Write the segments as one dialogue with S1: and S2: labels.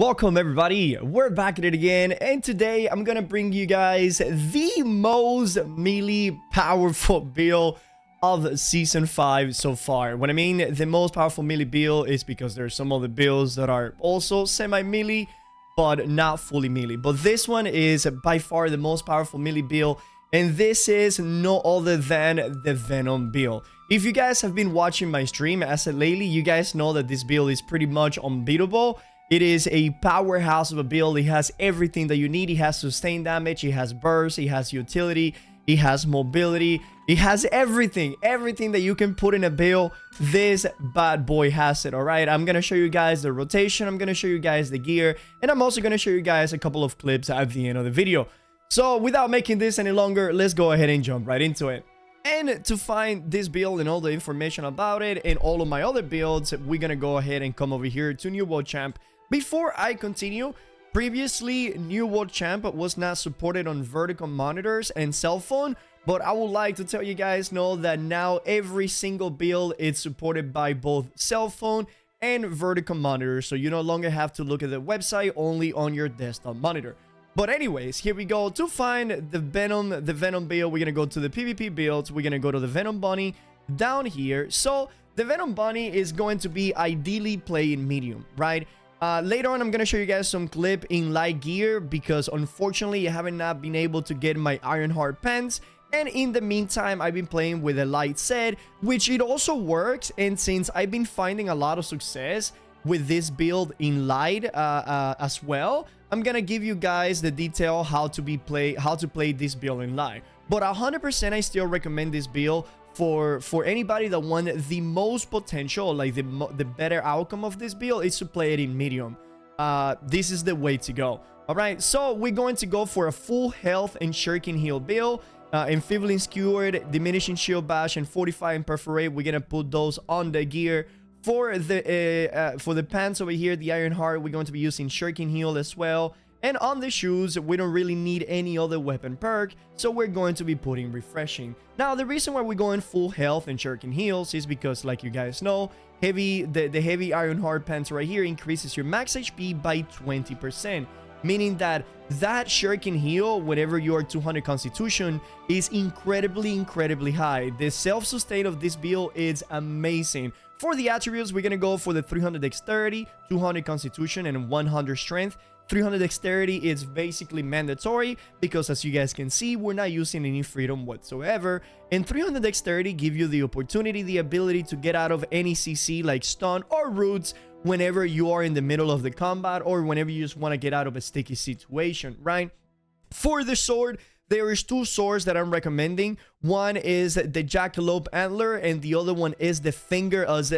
S1: Welcome everybody, we're back at it again, and today I'm gonna bring you guys the most melee powerful build of Season 5 so far. When I mean the most powerful melee build is because there's some other builds that are also semi-melee, but not fully melee. But this one is by far the most powerful melee build, and this is no other than the Venom build. If you guys have been watching my stream as of lately, you guys know that this build is pretty much unbeatable. It is a powerhouse of a build. It has everything that you need. It has sustain damage, it has burst, it has utility, it has mobility, it has everything that you can put in a build. This bad boy has it. All right, I'm gonna show you guys the rotation, I'm gonna show you guys the gear, and I'm also gonna show you guys a couple of clips at the end of the video. So without making this any longer, let's go ahead and jump right into it. And to find this build and all the information about it and all of my other builds, we're gonna go ahead and come over here to New World Champ. Before I continue, previously New World Champ was not supported on vertical monitors and cell phone, but I would like to tell you guys know that now every single build is supported by both cell phone and vertical monitors, so you no longer have to look at the website, only on your desktop monitor. But anyways, here we go. To find the Venom build, we're gonna go to the PvP builds, we're gonna go to the Venom Bunny down here. So the Venom Bunny is going to be ideally playing medium, right? Later on, I'm going to show you guys some clip in light gear because unfortunately, I haven't not been able to get my Ironheart pants. And in the meantime, I've been playing with a light set, which it also works. And since I've been finding a lot of success with this build in light as well, I'm going to give you guys the detail how to play this build in light. But 100% I still recommend this build for anybody that want the most potential, like the better outcome of this build is to play it in medium. This is the way to go. All right, so we're going to go for a full health and shuriken heal build. Enfeebling Skewered, diminishing shield bash, and fortify and perforate. We're gonna put those on the gear. For the pants over here, the Ironheart, we're going to be using shuriken heal as well. And on the shoes, we don't really need any other weapon perk, so we're going to be putting refreshing. Now, the reason why we're going full health and shuriken heals is because, like you guys know, the heavy Ironheart pants right here increases your max HP by 20%, meaning that shuriken heal, whenever you are 200 constitution, is incredibly high. The self-sustain of this build is amazing. For the attributes, we're gonna go for the 300 dexterity, 200 constitution, and 100 strength. 300 dexterity is basically mandatory because, as you guys can see, we're not using any freedom whatsoever. And 300 dexterity give you the opportunity, the ability to get out of any CC like stun or roots whenever you are in the middle of the combat or whenever you just want to get out of a sticky situation, right? For the sword, there is two swords that I'm recommending. One is the Jackalope Antler and the other one is the Finger of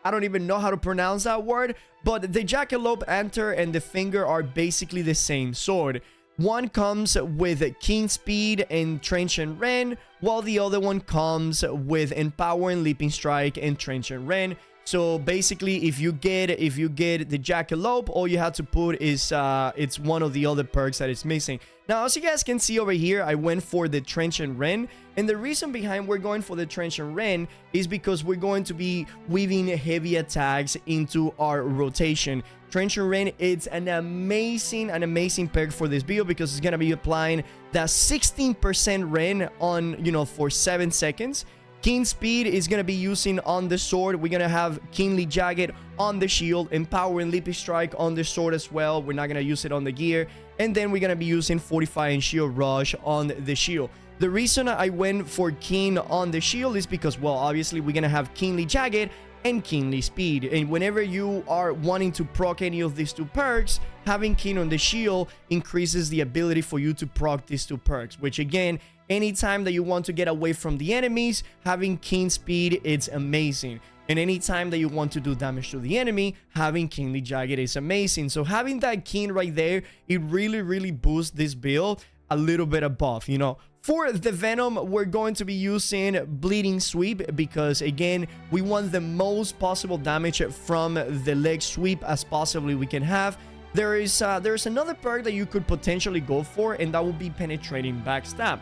S1: I don't even know how to pronounce that word, but the Jackalope Antler and the Finger are basically the same sword. One comes with Keen Speed and Trenchant Ren, while the other one comes with Empowering Leaping Strike and Trenchant Ren. So basically, if you get the Jackalope, all you have to put is it's one of the other perks that is missing. Now, as you guys can see over here, I went for the Trenchant Ren, and the reason behind we're going for the Trenchant Ren is because we're going to be weaving heavy attacks into our rotation. Trenchant Ren, it's an amazing perk for this build because it's gonna be applying that 16% Ren on, you know, for 7 seconds. Keen Speed is going to be using on the sword. We're going to have Keenly Jagged on the shield, Empowering Leaping Strike on the sword as well. We're not going to use it on the gear. And then we're going to be using Fortify and Shield Rush on the shield. The reason I went for Keen on the shield is because, well, obviously we're going to have Keenly Jagged and Keenly Speed. And whenever you are wanting to proc any of these two perks, having Keen on the shield increases the ability for you to proc these two perks, which again, anytime that you want to get away from the enemies, having Keen Speed, it's amazing. And anytime that you want to do damage to the enemy, having Keenly Jagged is amazing. So having that Keen right there, it really boosts this build a little bit above, you know. For the Venom, we're going to be using Bleeding Sweep because, again, we want the most possible damage from the leg sweep as possibly we can have. There's another perk that you could potentially go for, and that would be Penetrating Backstab.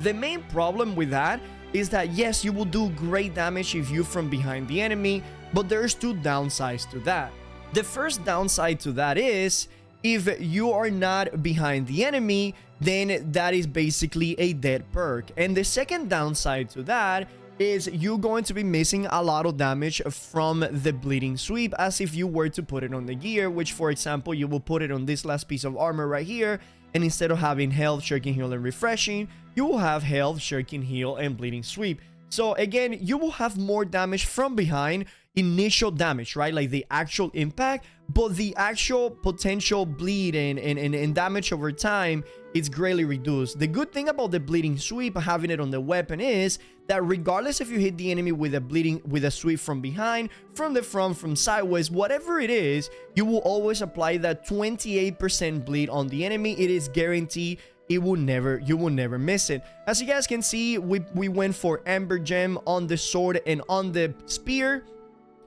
S1: The main problem with that is that, yes, you will do great damage if you're from behind the enemy, but there's two downsides to that. The first downside to that is, if you are not behind the enemy, then that is basically a dead perk. And the second downside to that is you're going to be missing a lot of damage from the bleeding sweep, as if you were to put it on the gear, which, for example, you will put it on this last piece of armor right here, and instead of having health, shuriken heal, and refreshing, you will have health, shuriken heal, and bleeding sweep. So again, you will have more damage from behind, initial damage, right? Like the actual impact, but the actual potential bleed and damage over time is greatly reduced. The good thing about the bleeding sweep, having it on the weapon, is that regardless if you hit the enemy with a sweep from behind, from the front, from sideways, whatever it is, you will always apply that 28% bleed on the enemy. It is guaranteed. You will never miss it. As you guys can see, we went for Amber Gem on the sword and on the spear.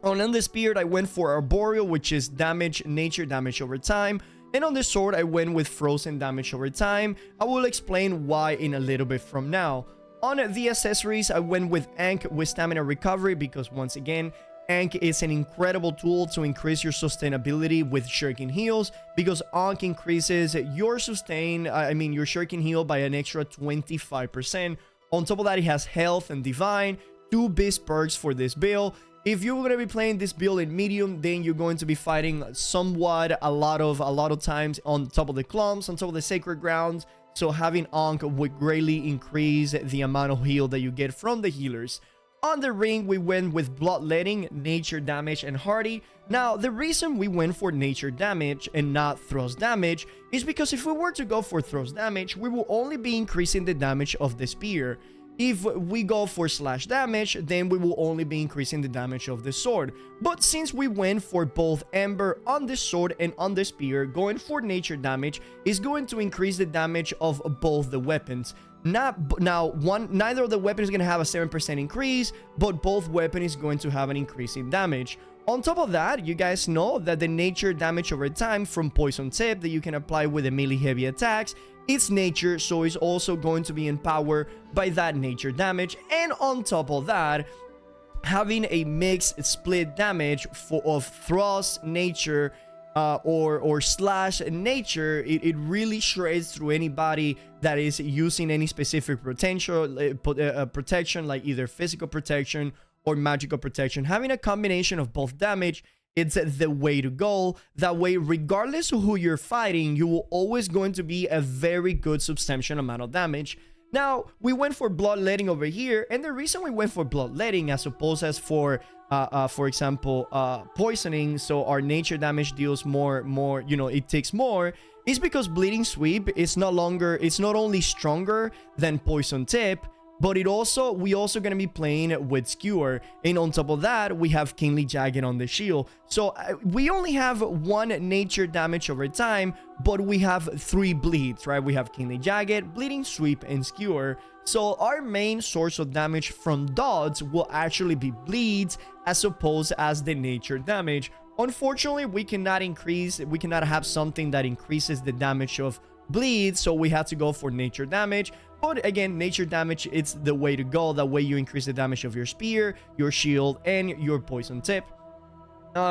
S1: On the spear, I went for Arboreal, which is damage, nature damage over time. And on the sword, I went with Frozen damage over time. I will explain why in a little bit from now. On the accessories, I went with Ankh with stamina recovery, because once again, Ankh is an incredible tool to increase your sustainability with shuriken heals, because Ankh increases your your shuriken heal by an extra 25%. On top of that, it has health and divine, two beast perks for this build. If you're going to be playing this build in medium, then you're going to be fighting somewhat a lot of times on top of the clumps, on top of the sacred grounds. So having Ankh would greatly increase the amount of heal that you get from the healers. On the ring, we went with Bloodletting, nature damage, and hardy. Now, the reason we went for nature damage and not thrust damage is because if we were to go for thrust damage, we will only be increasing the damage of the spear. If we go for slash damage, then we will only be increasing the damage of the sword. But since we went for both Ember on the sword and on the spear, going for nature damage is going to increase the damage of both the weapons. Neither of the weapons is going to have a 7% increase, but both weapons is going to have an increase in damage. On top of that, you guys know that the nature damage over time from Poison Tip that you can apply with the melee heavy attacks, it's nature, so it's also going to be empowered by that nature damage. And on top of that, having a mixed split damage of thrust, nature, or slash nature, it really shreds through anybody that is using any specific protection, like either physical protection or magical protection. Having a combination of both damage, it's the way to go. That way, regardless of who you're fighting, you will always going to be a very good substantial amount of damage. Now, we went for Bloodletting over here, and the reason we went for Bloodletting as opposed as for example, poisoning, so our nature damage deals more, it takes more, is because Bleeding Sweep is not only stronger than Poison Tip, but we also gonna be playing with Skewer, and on top of that, we have Kingly Jagged on the shield. So we only have one nature damage over time, but we have 3 bleeds, right? We have Kingly Jagged, Bleeding Sweep, and Skewer. So our main source of damage from dots will actually be bleeds as opposed as the nature damage. Unfortunately, we cannot have something that increases the damage of bleeds, so we had to go for nature damage. But again, nature damage, it's the way to go. That way you increase the damage of your spear, your shield, and your Poison Tip.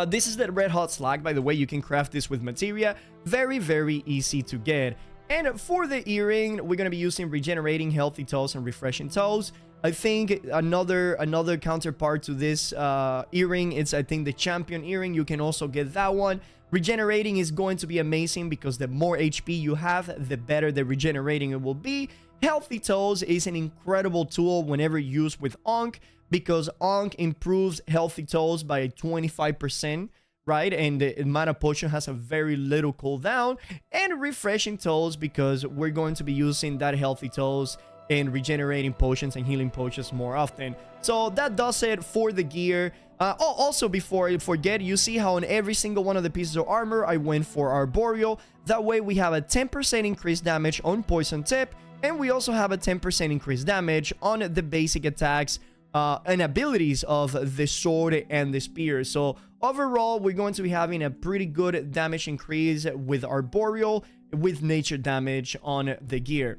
S1: This is the Red Hot Slag, by the way. You can craft this with materia. Very, very easy to get. And for the earring, we're going to be using Regenerating, Healthy Toes, and Refreshing Toes. I think another counterpart to this earring, it's I think the Champion earring. You can also get that one. Regenerating is going to be amazing because the more HP you have, the better the regenerating it will be. Healthy Toes is an incredible tool whenever used with Ankh, because Ankh improves Healthy Toes by 25%, right? And the Mana Potion has a very little cooldown. And Refreshing Toes, because we're going to be using that Healthy Toes and regenerating potions and healing potions more often. So that does it for the gear. Also, before I forget, you see how on every single one of the pieces of armor I went for Arboreal. That way we have a 10% increased damage on Poison Tip, and we also have a 10% increased damage on the basic attacks and abilities of the sword and the spear. So overall, we're going to be having a pretty good damage increase with Arboreal, with nature damage on the gear.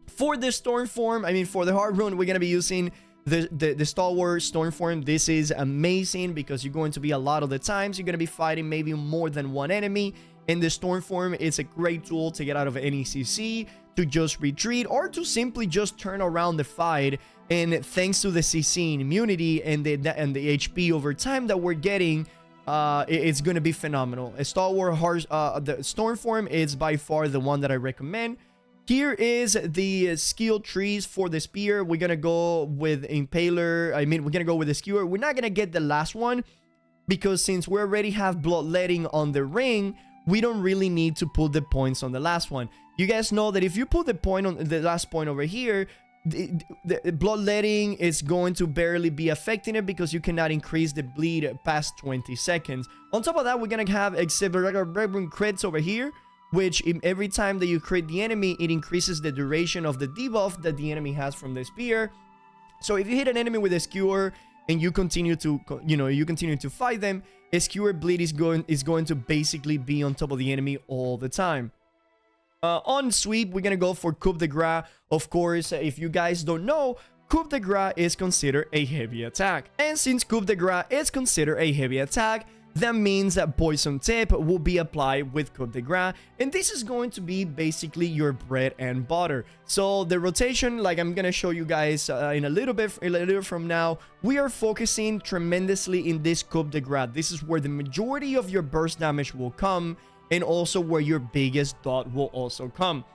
S1: For the Storm form, for the hard rune, we're going to be using the Stalwart Stormform, this is amazing because you're going to be a lot of the times you're going to be fighting maybe more than one enemy. And the Stormform is a great tool to get out of any CC, to just retreat, or to simply just turn around the fight. And thanks to the CC immunity and the HP over time that we're getting, it's going to be phenomenal. A Stalwart the Stormform is by far the one that I recommend. Here is the skill trees for the spear. We're going to go with Impaler. I mean, we're going to go with the Skewer. We're not going to get the last one because since we already have Bloodletting on the ring, we don't really need to put the points on the last one. You guys know that if you put the point on the last point over here, the Bloodletting is going to barely be affecting it because you cannot increase the bleed past 20 seconds. On top of that, we're going to have crits over here, which every time that you crit the enemy, it increases the duration of the debuff that the enemy has from the spear. So if you hit an enemy with a Skewer and you continue to, fight them, a Skewer bleed is going to basically be on top of the enemy all the time. On sweep, we're gonna go for Coup de Grace. Of course, if you guys don't know, Coup de Grace is considered a heavy attack. And since Coup de Grace is considered a heavy attack, that means that Poison Tip will be applied with Coup de Grace, and this is going to be basically your bread and butter. So the rotation, like I'm gonna show you guys in a little bit from now, we are focusing tremendously in this Coup de Grace. This is where the majority of your burst damage will come, and also where your biggest dot will also come.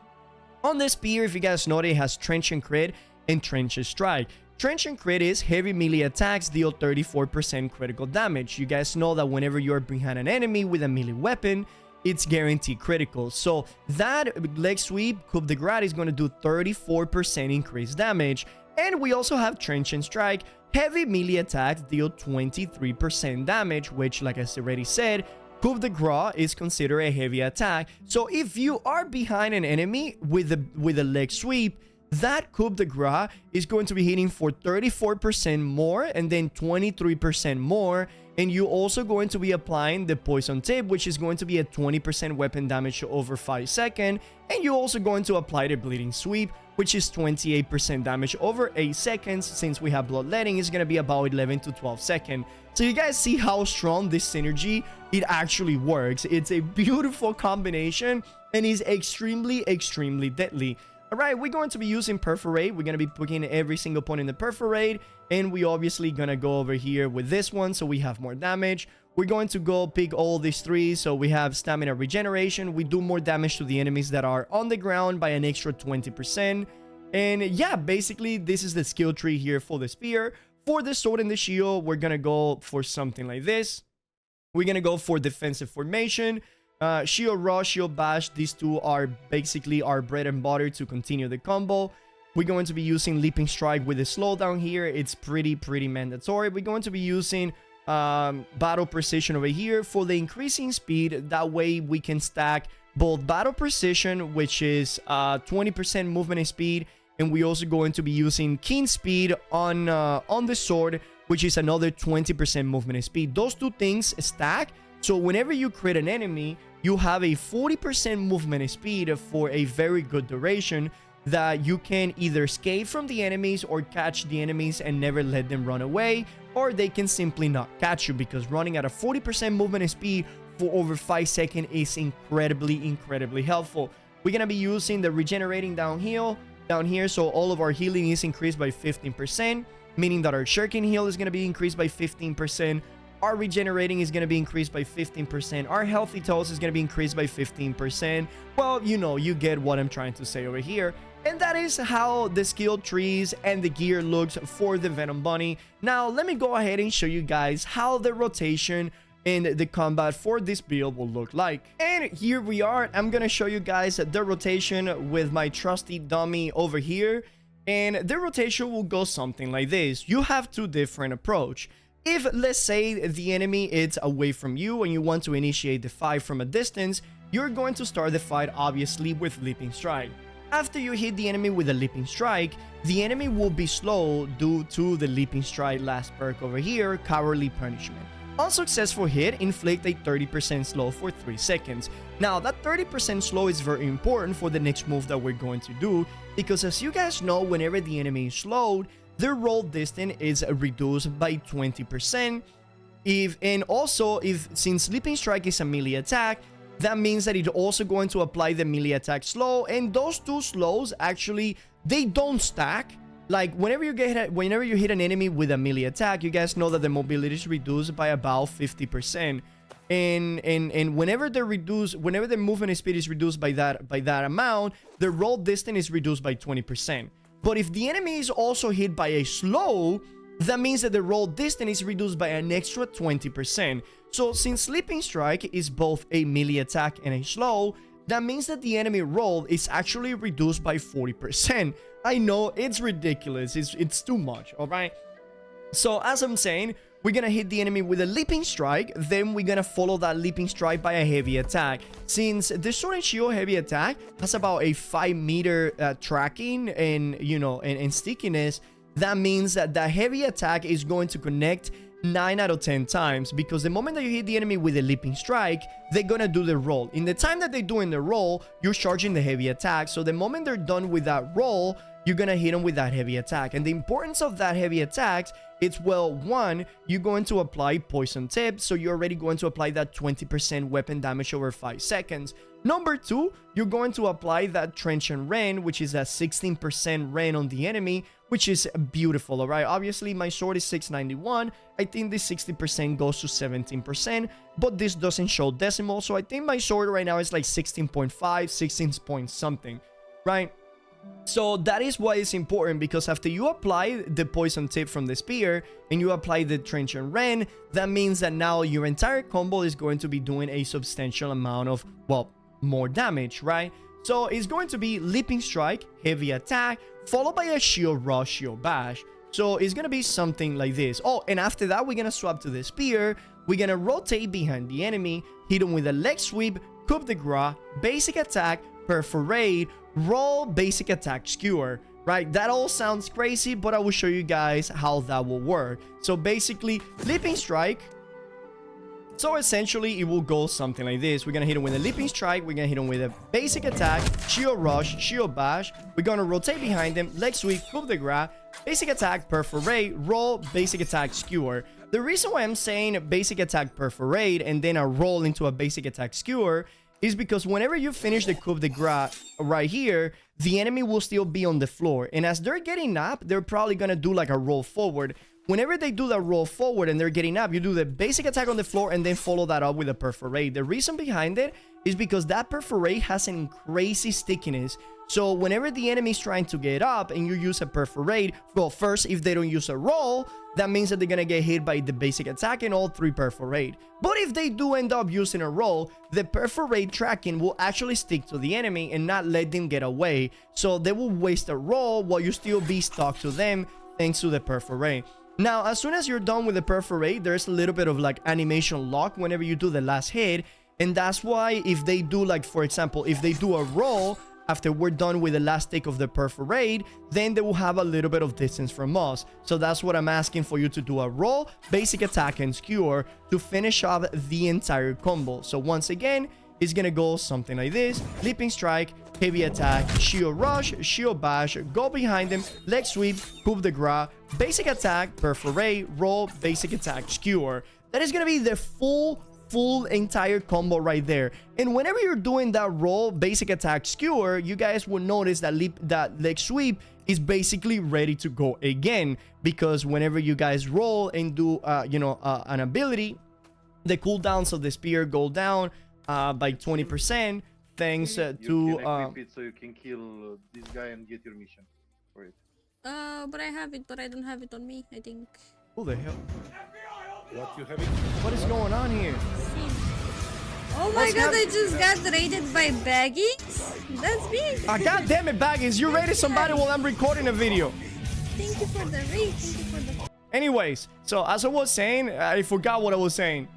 S1: On this spear, if you guys know, it has Trench and Crit and Trench and Strike. Trench and Crit is heavy melee attacks deal 34% critical damage. You guys know that whenever you're behind an enemy with a melee weapon, it's guaranteed critical. So that leg sweep, Coup de Grace, is going to do 34% increased damage. And we also have Trench and Strike. Heavy melee attacks deal 23% damage, which, like I already said, Coup de Grace is considered a heavy attack. So if you are behind an enemy with a leg sweep, that Coup de Grace is going to be hitting for 34% more and then 23% more. And you're also going to be applying the Poison Tip, which is going to be a 20% weapon damage over 5 seconds. And you're also going to apply the Bleeding Sweep, which is 28% damage over 8 seconds. Since we have Bloodletting, it's going to be about 11 to 12 seconds. So you guys see how strong this synergy, it actually works. It's a beautiful combination and is extremely, extremely deadly. Alright, we're going to be using Perforate. We're going to be putting every single point in the Perforate. And we obviously going to go over here with this one so we have more damage. We're going to go pick all these three. So we have Stamina Regeneration. We do more damage to the enemies that are on the ground by an extra 20%. And yeah, basically this is the skill tree here for the spear. For the sword and the shield, we're going to go for something like this. We're going to go for defensive formation. Shield Rush, Shield Bash, these two are basically our bread and butter to continue the combo. We're going to be using Leaping Strike with the slowdown here. It's pretty mandatory. We're going to be using Battle Precision over here for the increasing speed. That way we can stack both Battle Precision, which is 20% movement and speed, and we're also going to be using Keen Speed on the sword, which is another 20% movement and speed. Those two things stack. So whenever you crit an enemy, you have a 40% movement speed for a very good duration that you can either escape from the enemies or catch the enemies and never let them run away, or they can simply not catch you, because running at a 40% movement speed for over 5 seconds is incredibly helpful. We're going to be using the Regenerating down here, so all of our healing is increased by 15%, meaning that our Shuriken heal is going to be increased by 15%. Our regenerating is going to be increased by 15%. Our healthy toes is going to be increased by 15%. Well, you get what I'm trying to say over here. And that is how the skill trees and the gear looks for the Venom Bunny. Now, let me go ahead and show you guys how the rotation and the combat for this build will look like. And here we are. I'm going to show you guys the rotation with my trusty dummy over here. And the rotation will go something like this. You have two different approaches. If, let's say, the enemy is away from you and you want to initiate the fight from a distance, you're going to start the fight obviously with Leaping Strike. After you hit the enemy with a Leaping Strike, the enemy will be slow due to the Leaping Strike last perk over here, Cowardly Punishment. Unsuccessful hit, inflict a 30% slow for 3 seconds. Now, that 30% slow is very important for the next move that we're going to do, because as you guys know, whenever the enemy is slowed, their roll distance is reduced by 20%. Since Sleeping Strike is a melee attack, that means that it's also going to apply the melee attack slow, and those two slows actually, they don't stack. Like whenever you hit an enemy with a melee attack, you guys know that the mobility is reduced by about 50%. And whenever the movement speed is reduced by that amount, the roll distance is reduced by 20%. But if the enemy is also hit by a slow, that means that the roll distance is reduced by an extra 20%. So since Sleeping Strike is both a melee attack and a slow, that means that the enemy roll is actually reduced by 40%. I know, it's ridiculous. It's too much, alright? So as I'm saying, we're gonna hit the enemy with a Leaping Strike, then we're gonna follow that Leaping Strike by a heavy attack. Since the Sword and Shield heavy attack has about a 5-meter tracking and, you know, and stickiness, that means that the heavy attack is going to connect 9 out of 10 times, because the moment that you hit the enemy with a Leaping Strike, they're gonna do the roll. In the time that they're doing the roll, you're charging the heavy attack. So the moment they're done with that roll, you're gonna hit them with that heavy attack. And the importance of that heavy attack, it's, well, one, you're going to apply poison tip, so you're already going to apply that 20% weapon damage over 5 seconds. Number two, you're going to apply that Trenchant Rend, which is a 16% rend on the enemy, which is beautiful, alright? Obviously, my sword is 691. I think this 60% goes to 17%, but this doesn't show decimal, so I think my sword right now is like 16.5, 16 point something, right? So that is why it's important, because after you apply the poison tip from the spear and you apply the Trenchant Rend, that means that now your entire combo is going to be doing a substantial amount of, well, more damage, right? So it's going to be Leaping Strike, heavy attack, followed by a Shield Rush, Shield Bash. So it's gonna be something like this. Oh, and after that, we're gonna swap to the spear. We're gonna rotate behind the enemy, hit him with a leg sweep, coup de grace, basic attack, perforate, roll, basic attack, skewer, right? That all sounds crazy, but I will show you guys how that will work. So basically, Leaping Strike. So essentially, it will go something like this. We're gonna hit him with a Leaping Strike, we're gonna hit him with a basic attack, Shield Rush, Shield Bash, we're gonna rotate behind him, leg sweep, coup de grace, basic attack, perforate, roll, basic attack, skewer. The reason why I'm saying basic attack, perforate, and then a roll into a basic attack, skewer, is because whenever you finish the coup de grace right here, the enemy will still be on the floor. And as they're getting up, they're probably gonna do like a roll forward. Whenever they do that roll forward and they're getting up, you do the basic attack on the floor and then follow that up with a perforate. The reason behind it is because that perforate has an crazy stickiness. So whenever the enemy is trying to get up and you use a perforate, well, first, if they don't use a roll, that means that they're gonna get hit by the basic attack and all 3 perforate. But if they do end up using a roll, the perforate tracking will actually stick to the enemy and not let them get away. So they will waste a roll while you still be stuck to them thanks to the perforate. Now, as soon as you're done with the perforate, there's a little bit of like animation lock whenever you do the last hit. And that's why if they do, like, for example, if they do a roll after we're done with the last tick of the perforate, then they will have a little bit of distance from us. So that's what I'm asking for you to do: a roll, basic attack, and skewer to finish off the entire combo. So once again, it's gonna go something like this: Leaping Strike, heavy attack, Shield Rush, Shield Bash, go behind them, leg sweep, coup de grace, basic attack, perforate, roll, basic attack, skewer. That is gonna be the full entire combo right there. And whenever you're doing that roll, basic attack, skewer, you guys will notice that leg sweep is basically ready to go again, because whenever you guys roll and do an ability, the cooldowns of the spear go down by 20%, thanks to
S2: you can equip it so you can kill this guy and get your mission for it.
S3: But I have it, but I don't have it on me, I think.
S1: Who the hell?
S4: What you have it?
S1: What is going on here?
S3: Oh my god, I just got raided by Baggies? That's big!
S1: God damn it, Baggins, you raided somebody while I'm recording a video.
S3: Thank you for the raid, thank you for the...
S1: Anyways, so as I was saying, I forgot what I was saying.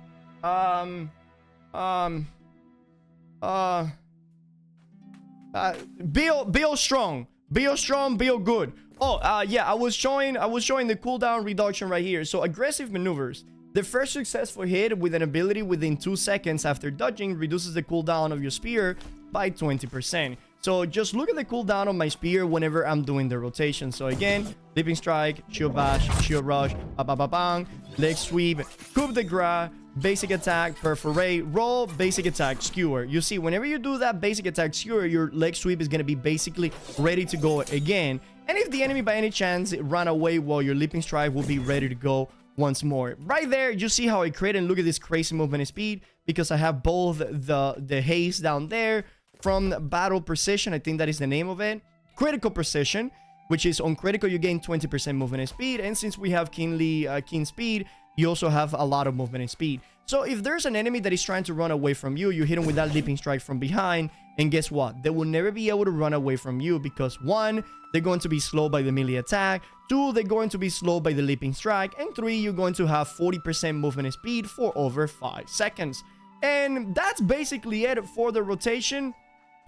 S1: Build strong. Build strong, build good. Oh, yeah, I was showing the cooldown reduction right here. So aggressive maneuvers. The first successful hit with an ability within 2 seconds after dodging reduces the cooldown of your spear by 20%. So just look at the cooldown on my spear whenever I'm doing the rotation. So again, Leaping Strike, Shield Bash, Shield Rush, bang, leg sweep, coup de grace, basic attack, perforate, roll, basic attack, skewer. You see, whenever you do that basic attack skewer, your leg sweep is going to be basically ready to go again. And if the enemy by any chance run away, well, your Leaping Strike will be ready to go once more. Right there, you see how I create, and look at this crazy movement speed, because I have both the haste down there from battle precision. I think that is the name of it. Critical precision, which is on critical you gain 20% movement speed, and since we have keen speed, you also have a lot of movement and speed. So if there's an enemy that is trying to run away from you, you hit them with that Leaping Strike from behind, and guess what? They will never be able to run away from you because 1, they're going to be slowed by the melee attack, 2, they're going to be slowed by the Leaping Strike, and 3, you're going to have 40% movement speed for over 5 seconds. And that's basically it for the rotation.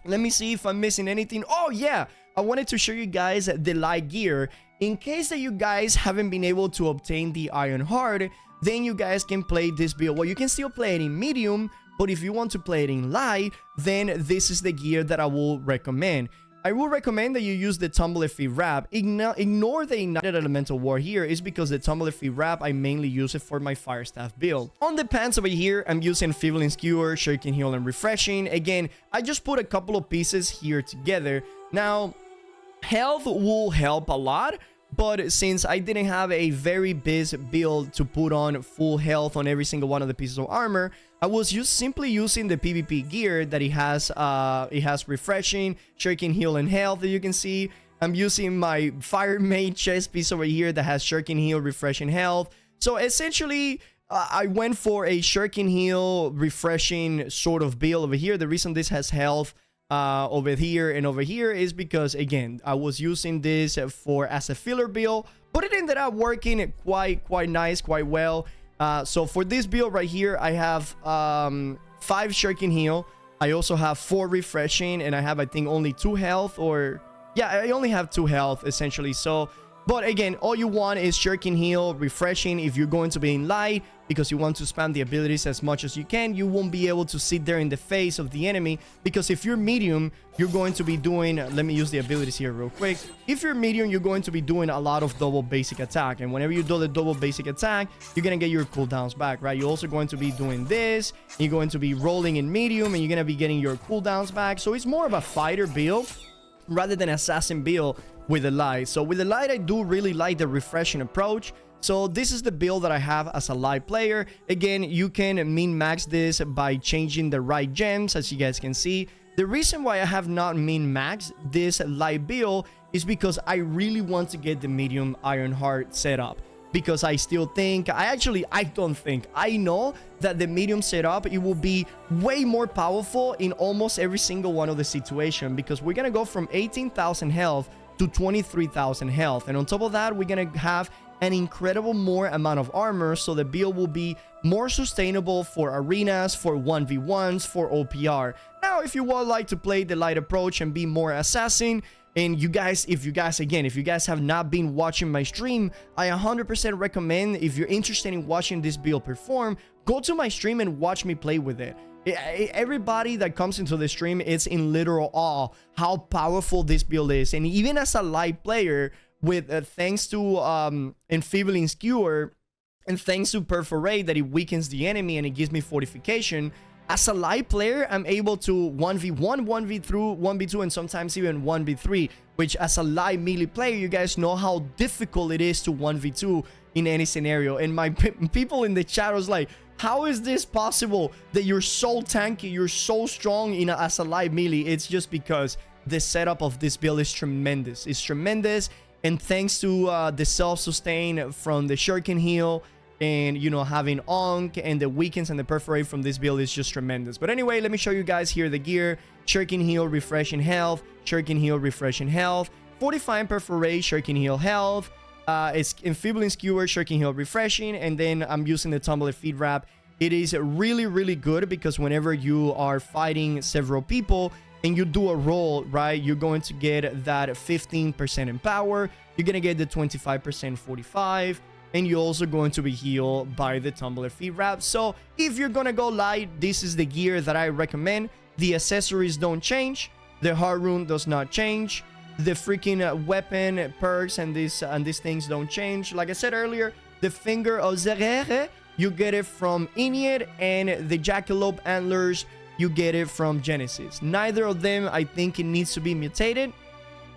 S1: Let me see if I'm missing anything. Oh yeah, I wanted to show you guys the light gear. In case that you guys haven't been able to obtain the Iron Heart, then you guys can play this build. Well, you can still play it in medium, but if you want to play it in light, then this is the gear that I will recommend. I will recommend that you use the Tumbler Feet Wrap. Ignore the Ignited Elemental War here, is because the Tumbler Feet Wrap, I mainly use it for my Fire Staff build. On the pants over here, I'm using Feebling Skewer, Shuriken Heal, and Refreshing. Again, I just put a couple of pieces here together. Now, health will help a lot, but since I didn't have a very big build to put on full health on every single one of the pieces of armor, I was simply using the PvP gear that it has Refreshing, Shuriken Heal, and Health, that you can see. I'm using my Fire Mage chest piece over here that has Shuriken Heal, Refreshing, Health. So essentially, I went for a Shuriken Heal, Refreshing sort of build over here. The reason this has health over here and over here is because, again, I was using this as a filler build, but it ended up working quite nice, quite well. So for this build right here, I have 5 Shuriken Heal. I also have 4 Refreshing, and I have, I think, only 2 health, or yeah, I only have 2 health essentially. So, but again, all you want is Shuriken Heal, Refreshing if you're going to be in light, because you want to spam the abilities as much as you can. You won't be able to sit there in the face of the enemy, because if you're medium, you're going to be doing, let me use the abilities here real quick. If you're medium, you're going to be doing a lot of double basic attack, and whenever you do the double basic attack, you're gonna get your cooldowns back, right? You're also going to be doing this, you're going to be rolling in medium, and you're gonna be getting your cooldowns back. So it's more of a fighter build rather than assassin build with the light. So with the light, I do really like the refreshing approach. So this is the build that I have as a light player. Again, you can min-max this by changing the right gems, as you guys can see. The reason why I have not min-maxed this light build is because I really want to get the medium Iron Heart set up. Because I still think, I know that the medium setup, it will be way more powerful in almost every single one of the situation, because we're gonna go from 18,000 health to 23,000 health, and on top of that, we're gonna have an incredible more amount of armor, so the build will be more sustainable for arenas, for 1v1s, for OPR. Now, if you would like to play the light approach and be more assassin, and if you guys have not been watching my stream, I 100% recommend, if you're interested in watching this build perform, go to my stream and watch me play with it. Everybody that comes into the stream is in literal awe how powerful this build is. And even as a light player, with thanks to Enfeebling Skewer and thanks to Perforate, that it weakens the enemy and it gives me fortification, as a light player, I'm able to 1v1, 1v3, 1v2, and sometimes even 1v3, which as a light melee player, you guys know how difficult it is to 1v2 in any scenario. And my people in the chat was like, how is this possible that you're so tanky, you're so strong as a light melee? It's just because the setup of this build is tremendous. It's tremendous, and thanks to the self-sustain from the Shuriken Heal, and you know, having Onk and the weakens and the Perforate from this build is just tremendous. But anyway, let me show you guys here the gear. Shuriken Heal, Refreshing Health, Shuriken Heal, Refreshing Health, Fortifying Perforate, Shuriken Heal, Health, it's Enfeebling Skewer, Shuriken Heal, Refreshing, and then I'm using the Tumbler Feet Wrap. It is really good, because whenever you are fighting several people and you do a roll, right, you're going to get that 15% in power, you're gonna get the 25% 45, and you're also going to be healed by the Tumbler Feet Wrap. So if you're gonna go light, this is the gear that I recommend. The accessories don't change. The heart rune does not change. The freaking weapon perks and these things don't change. Like I said earlier, the finger of Zerere, you get it from Inyet, and the jackalope antlers, you get it from Genesis. Neither of them, I think, it needs to be mutated.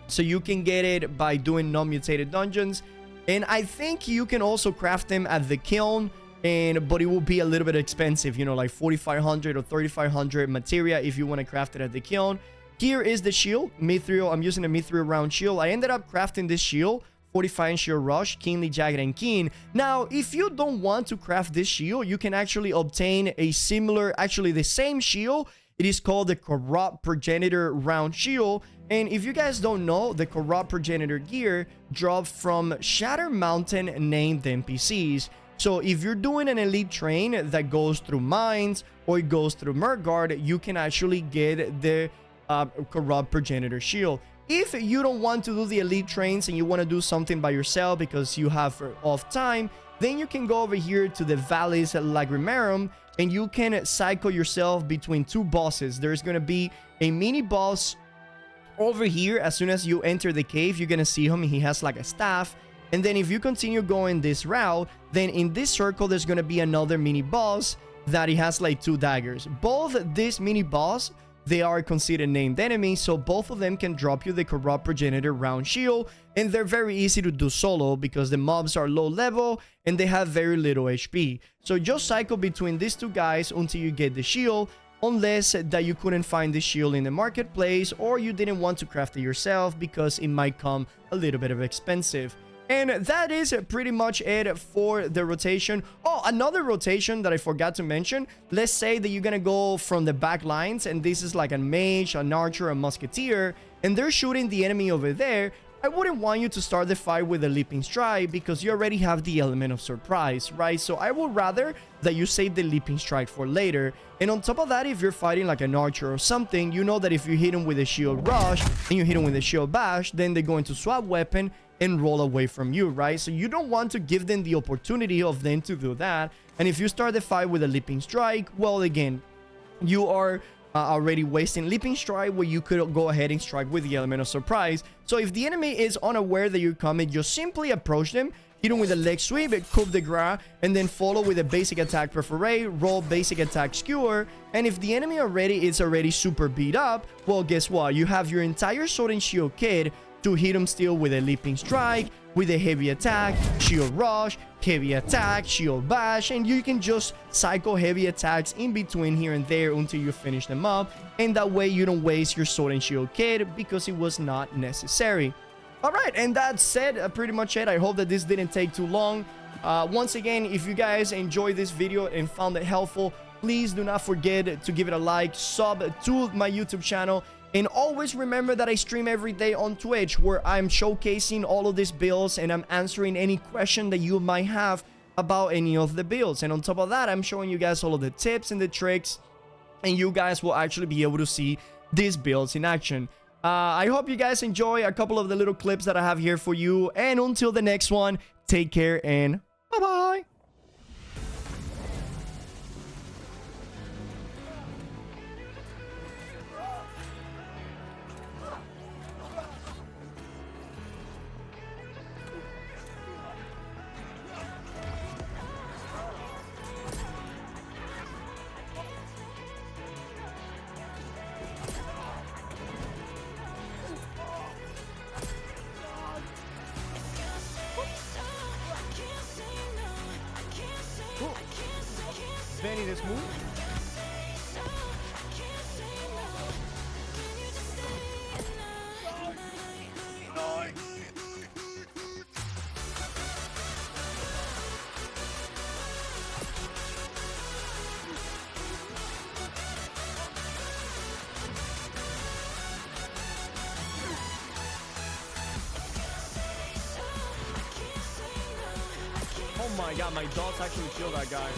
S1: So you can get it by doing non-mutated dungeons. And I think you can also craft them at the kiln, but it will be a little bit expensive, you know, like 4,500 or 3,500 materia if you want to craft it at the kiln. Here is the shield, Mithril. I'm using a Mithril round shield. I ended up crafting this shield, 45 shield rush, keenly jagged and keen. Now, if you don't want to craft this shield, you can actually obtain a similar, actually the same shield. It is called the Corrupt Progenitor round shield. And if you guys don't know, the Corrupt Progenitor gear dropped from Shatter Mountain named NPCs. So if you're doing an elite train that goes through mines or it goes through Murgard, you can actually get the Corrupt Progenitor shield. If you don't want to do the elite trains and you want to do something by yourself because you have off time, then you can go over here to the Valleys Lagrimarum and you can cycle yourself between two bosses. There's going to be a mini boss over here. As soon as you enter the cave, you're going to see him. He has like a staff. And then if you continue going this route, then in this circle, there's going to be another mini boss that he has like 2 daggers. Both this mini boss, they are considered named enemies, so both of them can drop you the Corrupt Progenitor round shield, and they're very easy to do solo because the mobs are low level and they have very little HP. So just cycle between these 2 guys until you get the shield, unless that you couldn't find the shield in the marketplace or you didn't want to craft it yourself because it might come a little bit of expensive. And that is pretty much it for the rotation. Oh, another rotation that I forgot to mention. Let's say that you're going to go from the back lines and this is like a mage, an archer, a musketeer, and they're shooting the enemy over there. I wouldn't want you to start the fight with a leaping strike because you already have the element of surprise, right? So I would rather that you save the leaping strike for later. And on top of that, if you're fighting like an archer or something, you know that if you hit him with a shield rush and you hit him with a shield bash, then they're going to swap weapon and roll away from you, right? So you don't want to give them the opportunity of them to do that. And if you start the fight with a leaping strike, well, again, you are already wasting leaping strike where you could go ahead and strike with the element of surprise. So if the enemy is unaware that you're coming, just simply approach them, hit them with a leg sweep, coup de grace, and then follow with a basic attack perforate, roll basic attack skewer. And if the enemy is already super beat up, well, guess what? You have your entire sword and shield kit to hit him still with a leaping strike, with a heavy attack, shield rush, heavy attack, shield bash, and you can just cycle heavy attacks in between here and there until you finish them up, and that way you don't waste your sword and shield kit because it was not necessary. All right, and that said, pretty much it. I hope that this didn't take too long. Once again, if you guys enjoyed this video and found it helpful, please do not forget to give it a like, sub to my YouTube channel, and always remember that I stream every day on Twitch where I'm showcasing all of these builds and I'm answering any question that you might have about any of the builds. And on top of that, I'm showing you guys all of the tips and the tricks, and you guys will actually be able to see these builds in action. I hope you guys enjoy a couple of the little clips that I have here for you. And until the next one, take care and bye-bye. Benny, this move. Oh my god, my dogs actually killed that guy.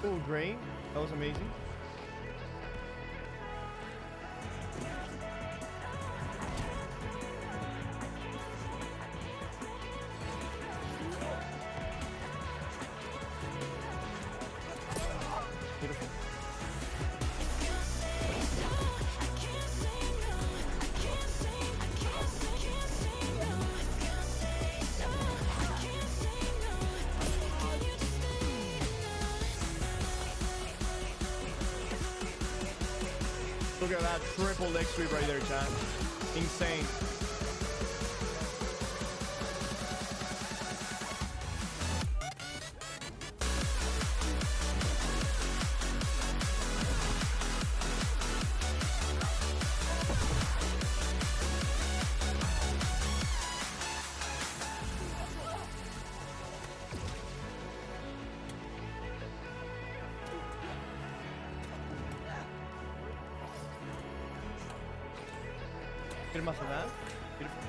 S1: Oh, great. That was amazing. Beautiful. Look at that triple leg sweep right there, chat. Insane. Good muscle that. Beautiful.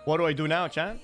S1: What do I do now, chat?